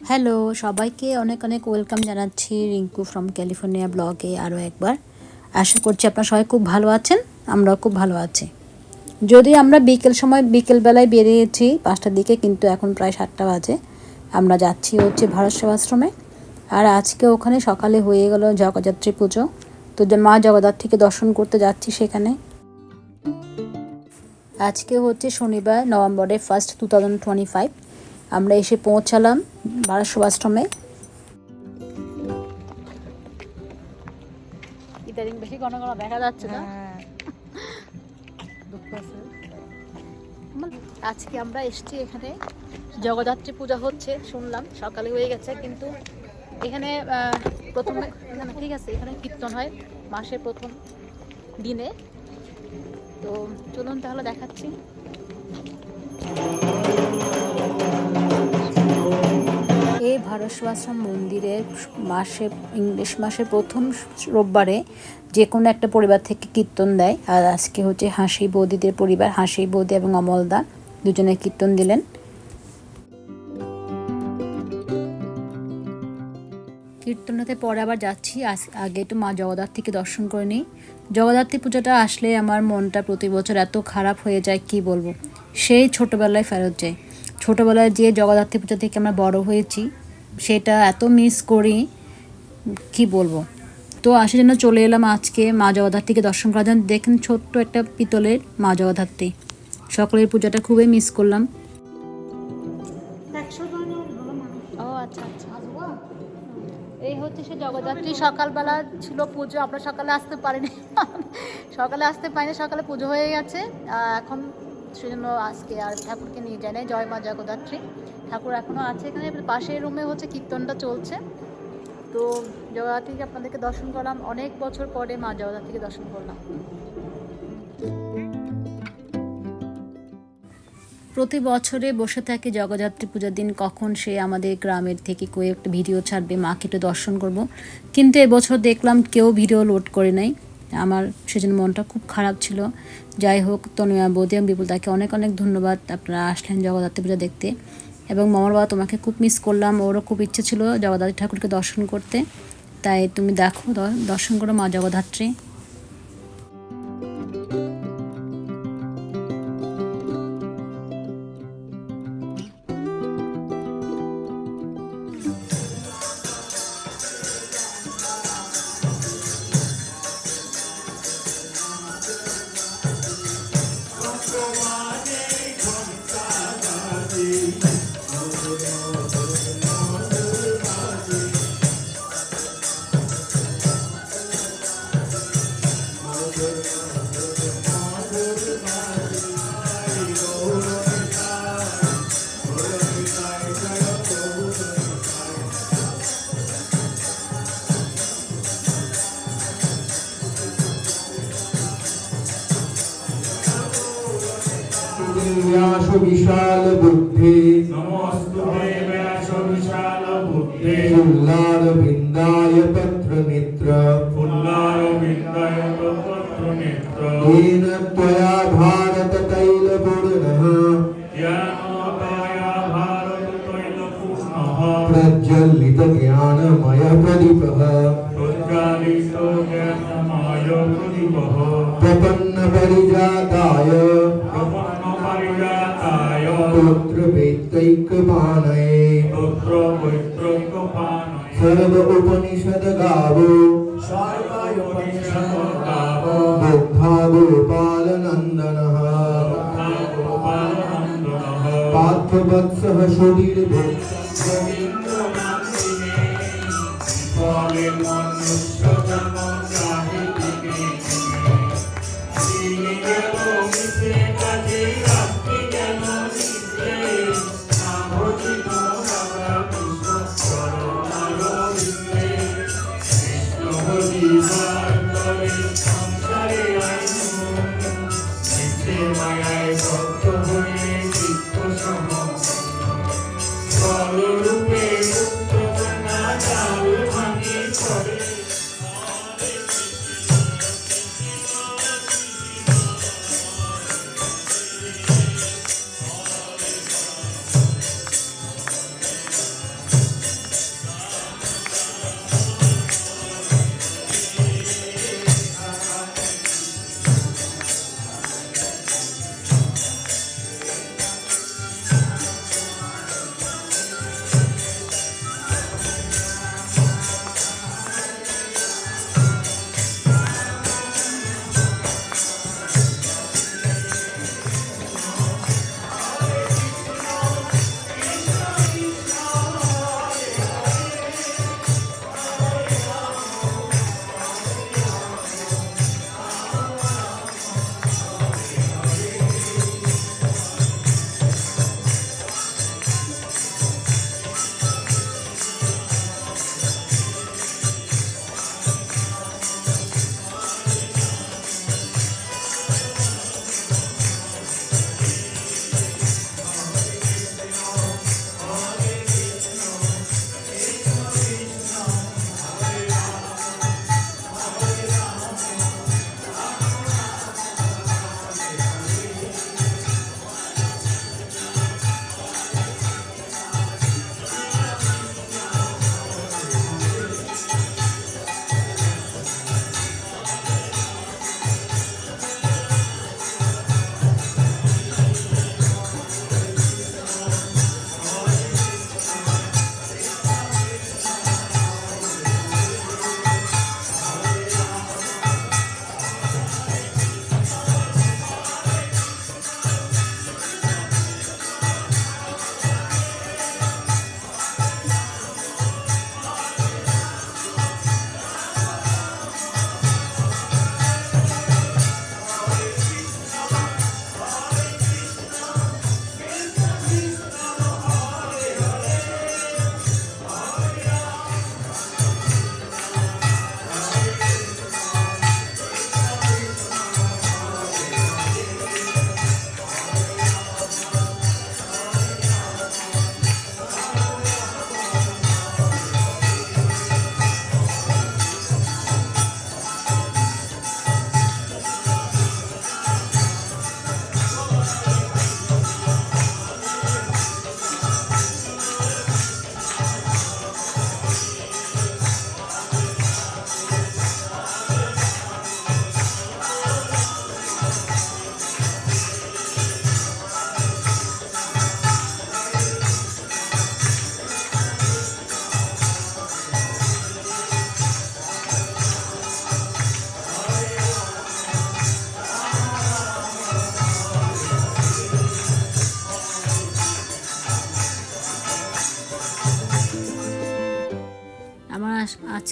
Hello, সবাইকে অনেক অনেক ওয়েলকাম জানাচ্ছি রিঙ্কু ফ্রম ক্যালিফোর্নিয়া ব্লগে আরও একবার। আশা করছি আপনারা সবাই খুব ভালো আছেন, আমরাও খুব ভালো আছি। যদি আমরা বিকেলবেলায় বেরিয়েছি 5টার দিকে, কিন্তু এখন প্রায় 7টা বাজে। আমরা যাচ্ছি হচ্ছে ভারত সেবাশ্রমে। আর আজকে ওখানে সকালে হয়ে গেল জগদ্ধাত্রী পুজো, তো মা জগদ্ধাত্রীকে দর্শন করতে যাচ্ছি সেখানে। আজকে হচ্ছে শনিবার, নভেম্বরের 1 2025। আমরা এসে পৌঁছালাম ভারত সেবাশ্রমে। ইদারিং বেশি ঘন ঘন দেখা যাচ্ছে না। আজকে আমরা এসেছি এখানে, জগদ্ধাত্রী পূজা হচ্ছে শুনলাম, সকালে হয়ে গেছে, কিন্তু এখানে প্রথমে ঠিক আছে, এখানে কীর্তন হয় মাসের প্রথম দিনে। তো চলুন তাহলে দেখাচ্ছি। এই ভারত সেবাশ্রম মন্দিরের ইংলিশ মাসের প্রথম রোববারে যে কোনো একটা পরিবার থেকে কীর্তন দেয়। আর আজকে হচ্ছে হাসি বৌদিদের পরিবার, হাসি বৌদি এবং অমলদা দুজনে কীর্তন দিলেন। কীর্তনাতে পরে আবার যাচ্ছি, আগে একটু মা জগদ্ধাত্রীকে দর্শন করে নিই। জগদ্ধাত্রী পূজাটা আসলে আমার মনটা প্রতি বছর এত খারাপ হয়ে যায়, কি বলবো। সেই ছোটোবেলায় ফেরত যায়। ছোটোবেলায় যে জগদ্ধাত্রী পূজা থেকে আমরা বড় হয়েছি, সেটা এত মিস করি, কি বলবো। তো আসার জন্য চলে এলাম আজকে মা জগদ্ধাত্রীকে দর্শন করার জন্য। দেখেন ছোট্ট একটা পিতলের মা জগদ্ধাত্রী। সকলের পূজাটা খুবই মিস করলাম। ও আচ্ছা আচ্ছা, এই হচ্ছে সে জগদ্ধাত্রী। সকালবেলা ছিল পুজো, আমরা সকালে আসতে পারিনি, সকালে পুজো হয়ে গেছে। এখন সেজন্য আজকে আর ঠাকুরকে নিয়ে যায় না। জয় মা জগদ্ধাত্রী, ঠাকুর এখনও আছে এখানে। পাশের রুমে হচ্ছে কীর্তনটা চলছে। তো জগদ্ধাত্রীকে আপনাদেরকে দর্শন করলাম, অনেক বছর পরে মা জগদ্ধাত্রীকে দর্শন করলাম। প্রতি বছরে বসে থাকে জগদ্ধাত্রী পূজার দিন, কখন সে আমাদের গ্রামের থেকে কয়েকটা ভিডিও ছাড়বে, মাকে একটু দর্শন করব। কিন্তু এবছর দেখলাম কেউ ভিডিও লোড করে নাই। আমার সেজন্য মনটা খুব খারাপ ছিল। যাই হোক, তনুয়া বৌদি এবং বিপুলদাকে অনেক অনেক ধন্যবাদ, আপনারা আসলেন জগদ্ধাত্রী পূজা দেখতে। এবং মামার বাবা, তোমাকে খুব মিস করলাম, ওরও খুব ইচ্ছে ছিল জগদ্ধাত্রী ঠাকুরকে দর্শন করতে। তাই তুমি দেখো, দর্শন করো মা জগদ্ধাত্রী। व्यास विशाल बुद्धि नमोस्तुते व्यास विशाल बुद्धे फुल्लार विंदाय पत्र नेत्र फुल्लार विंदाय पत्र नेत्र येन त्वया भारत तैल पूर्णः ज्ञानोदया भारत तैल पूर्णः प्रज्वलित ज्ञानमय प्रदीपः प्रज्वालित ज्ञानमय प्रदीपः प्रपन्न परिजाताय प्रपन्न परिजाताय पुत्र वेत्रैकपाणये पुत्र वैत्रैकपाणये सर्व उपनिषद गावो सर्वोपनिषद गावो बुद्धा गोपाल नंदनः गोपालनन्दनः पार्थवत्सः सुधीर गोविन्दनाथिने फले मनुष्य जन्म जाहितिने তিনি গেল মিশে কাজে রাত্রি গেল নিদ্রে নাভজিত রাধা কৃষ্ণ চরণারবিন্দে কৃষ্ণ ভজিবার করে সংসারে আইনু নিত্য মায়ায় ভক্ত হয়ে চিত্ত সমগ্ন ফলরূপে মুক্ত জানা জাল ভাঙি করে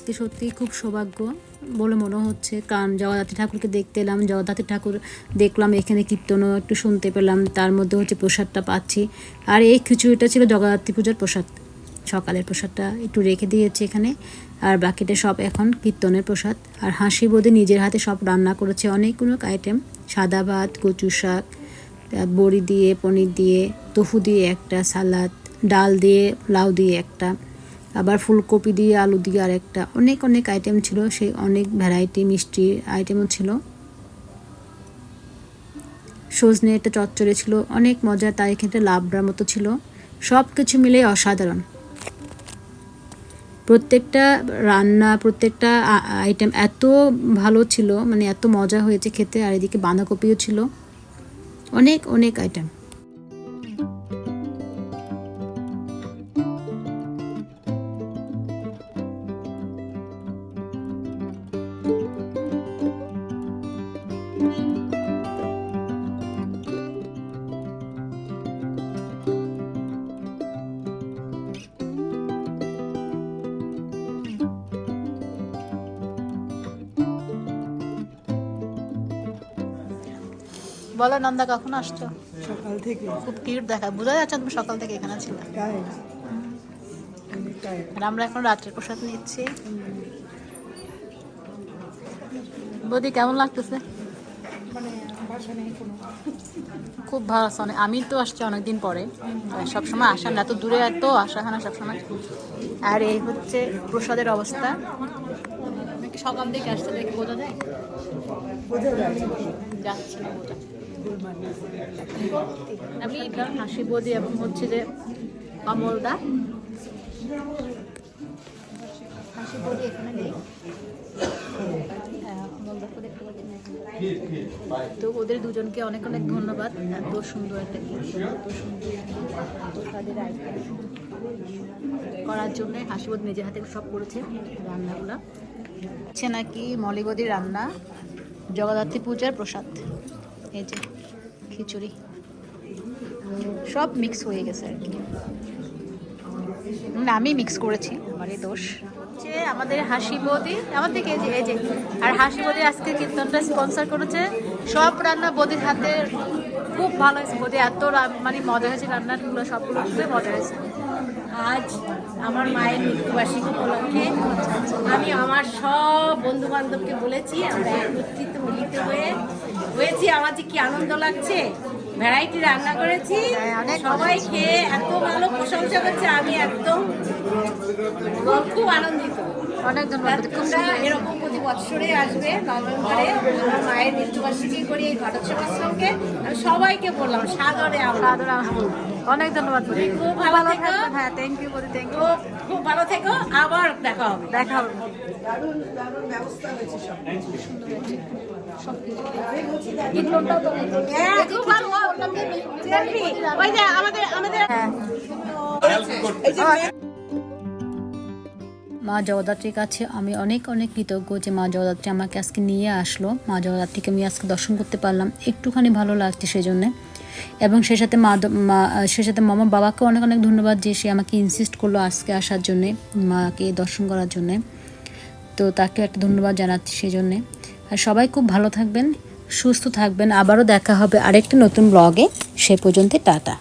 আজকে সত্যিই খুব সৌভাগ্য বলে মনে হচ্ছে, কারণ জগদ্ধাত্রী ঠাকুরকে দেখতে এলাম, জগদ্ধাত্রী ঠাকুর দেখলাম, এখানে কীর্তনও একটু শুনতে পেলাম, তার মধ্যে হচ্ছে প্রসাদটা পাচ্ছি। আর এই খিচুড়িটা ছিল জগদ্ধাত্রী পূজার প্রসাদ, সকালের প্রসাদটা একটু রেখে দিয়েছে এখানে, আর বাকিটা সব এখন কীর্তনের প্রসাদ। আর হাসি বোধে নিজের হাতে সব রান্না করেছে, অনেকগুলো আইটেম, সাদা ভাত, কচু শাক, বড়ি দিয়ে, পনির দিয়ে, টফু দিয়ে একটা সালাদ, ডাল দিয়ে, লাউ দিয়ে একটা, আবার ফুলকপি দিয়ে, আলু দিয়ে আর একটা, অনেক অনেক আইটেম ছিল, সেই অনেক ভ্যারাইটি মিষ্টির আইটেমও ছিল। সজনে একটা চচ্চড়ে ছিল, অনেক মজা, তার এখানে লাবড়ার মতো ছিল, সব কিছু মিলে অসাধারণ। প্রত্যেকটা রান্না, প্রত্যেকটা আইটেম এত ভালো ছিল, মানে এত মজা হয়েছে খেতে। আর এদিকে বাঁধাকপিও ছিল, অনেক অনেক আইটেম। বলো নন্দা, কখন আসছো? সকাল থেকে। খুব কিউট দেখা, বোঝা যাচ্ছে তুমি সকাল থেকে এখানে ছিলে। তাই আর আমরা এখন রাত্রের প্রসাদ নিচ্ছি। বৌদি কেমন লাগতেছে? মানে ভাষা নেই কোনো। খুব ভালো আছে, আমি তো আসছি অনেকদিন পরে, সবসময় আসা না, এত দূরে এত আসা হয় না সবসময়। আর এই হচ্ছে প্রসাদের অবস্থা, নাকি সকাল থেকে আসতে দেখে বোঝা যায়? বোঝা যায় যাচ্ছে না বোঝা। আমি হাসি বৌদি এবং হচ্ছে যে অমলদা, হাসি বৌদি এখানে নেই, অমলদাকে দেখতে পাচ্ছি না। তো ওদের দুজনকে অনেক অনেক ধন্যবাদ, এত সুন্দর একটা কীর্তন, এত সুন্দর প্রসাদের আইটেম করার জন্য। হাসি বৌদি নিজের হাতে সব করেছে রান্নাগুলা, হচ্ছে নাকি মলিবদির রান্না, জগদ্ধাত্রী পূজার প্রসাদ। এই যে খিচুড়ি সব মিক্স হয়ে গেছে আর কি, আমি মিক্স করেছি, আমারই দোষ। যে আমাদের হাসি বৌদি আমার থেকে এই যে আর হাসি বৌদি আজকে কীর্তনটা স্পন্সর করেছে, সব রান্না বৌদির হাতে খুব ভালো হয়েছে। বৌদি এত মানে মজা হয়েছে, রান্নাগুলো সবগুলো খুবই মজা হয়েছে। আজ আমার মায়ের মৃত্যুবার্ষিকী উপলক্ষে আমি আমার সব বন্ধু বান্ধবকে বলেছি আমরা একত্রিত মিলিত হয়েছি। আমার যে কি আনন্দ লাগছে, ভ্যারাইটি রান্না করেছি, সবাই খেয়ে এত ভালো প্রশংসা করছে, আমি একদম খুব আনন্দিত। অনেক ধন্যবাদ। তোমরা এরকম প্রতি বছরে আসবে নভেম্বরে, আমার মায়ের মৃত্যুবার্ষিকী করি এই ঘটোৎসব আশ্রমকে, আমি সবাইকে বললাম সাদরে অনেক ধন্যবাদ। খুব ভালো থেকো। হ্যাঁ, থ্যাংক ইউ বৌদি, থ্যাংক ইউ। খুব ভালো থেকো, আবার দেখা হবে। দেখা হবে। দারুণ দারুণ ব্যবস্থা হয়েছে সব। হ্যাঁ, খুব ভালো। ওই যে আমাদের মা জগদ্ধাত্রীর কাছে আমি অনেক অনেক কৃতজ্ঞ যে মা জগদ্ধাত্রী আমাকে আজকে নিয়ে আসলো, মা জগদ্ধাত্রীকে আমি আজকে দর্শন করতে পারলাম, একটুখানি ভালো লাগছে সেই জন্যে। এবং সে সাথে মামার বাবাকে অনেক অনেক ধন্যবাদ যে সে আমাকে ইনসিস্ট করলো আজকে আসার জন্যে, মাকে দর্শন করার জন্যে, তো তাকে একটা ধন্যবাদ জানাচ্ছি সেই জন্যে। আর সবাই খুব ভালো থাকবেন, সুস্থ থাকবেন, আবারও দেখা হবে আরেকটা নতুন ব্লগে, সে পর্যন্ত টাটা।